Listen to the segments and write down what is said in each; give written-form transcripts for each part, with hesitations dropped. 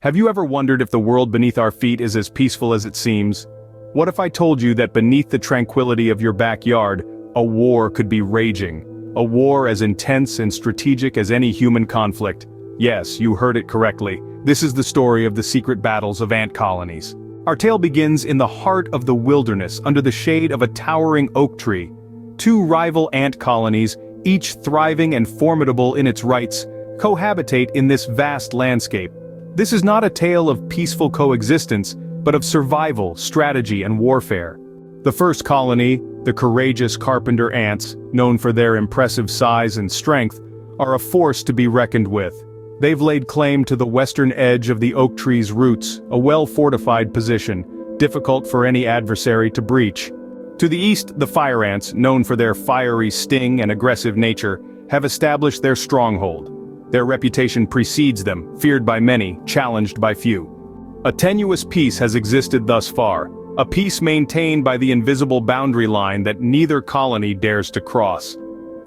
Have you ever wondered if the world beneath our feet is as peaceful as it seems? What if I told you that beneath the tranquility of your backyard, a war could be raging? A war as intense and strategic as any human conflict. Yes, you heard it correctly. This is the story of the secret battles of ant colonies. Our tale begins in the heart of the wilderness under the shade of a towering oak tree. Two rival ant colonies, each thriving and formidable in its rights, cohabitate in this vast landscape. This is not a tale of peaceful coexistence, but of survival, strategy, and warfare. The first colony, the courageous carpenter ants, known for their impressive size and strength, are a force to be reckoned with. They've laid claim to the western edge of the oak tree's roots, a well-fortified position, difficult for any adversary to breach. To the east, the fire ants, known for their fiery sting and aggressive nature, have established their stronghold. Their reputation precedes them, feared by many, challenged by few. A tenuous peace has existed thus far, a peace maintained by the invisible boundary line that neither colony dares to cross.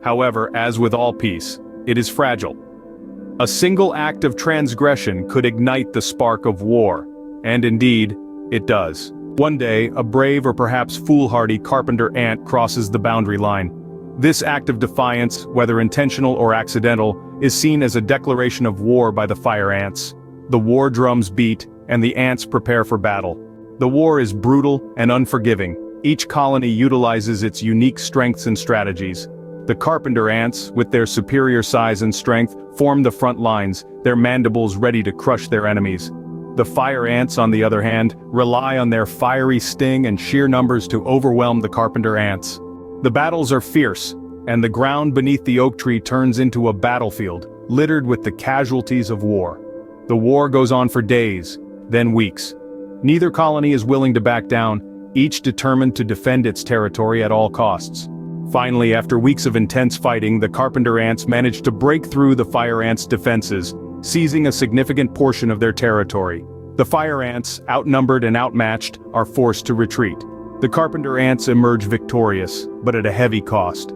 However, as with all peace, it is fragile. A single act of transgression could ignite the spark of war, and indeed, it does. One day, a brave or perhaps foolhardy carpenter ant crosses the boundary line. This act of defiance, whether intentional or accidental, is seen as a declaration of war by the fire ants. The war drums beat, and the ants prepare for battle. The war is brutal and unforgiving. Each colony utilizes its unique strengths and strategies. The carpenter ants, with their superior size and strength, form the front lines, their mandibles ready to crush their enemies. The fire ants, on the other hand, rely on their fiery sting and sheer numbers to overwhelm the carpenter ants. The battles are fierce, and the ground beneath the oak tree turns into a battlefield, littered with the casualties of war. The war goes on for days, then weeks. Neither colony is willing to back down, each determined to defend its territory at all costs. Finally, after weeks of intense fighting, the carpenter ants manage to break through the fire ants' defenses, seizing a significant portion of their territory. The fire ants, outnumbered and outmatched, are forced to retreat. The carpenter ants emerge victorious, but at a heavy cost.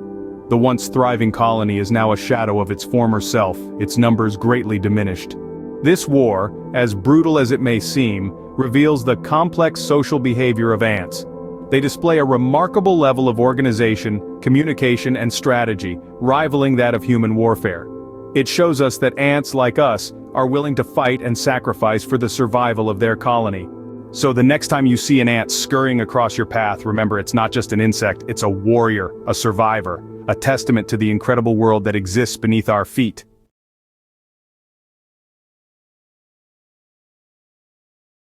The once thriving colony is now a shadow of its former self, its numbers greatly diminished. This war, as brutal as it may seem, reveals the complex social behavior of ants. They display a remarkable level of organization, communication, and strategy, rivaling that of human warfare. It shows us that ants, like us, are willing to fight and sacrifice for the survival of their colony. So the next time you see an ant scurrying across your path, remember it's not just an insect, it's a warrior, a survivor, a testament to the incredible world that exists beneath our feet.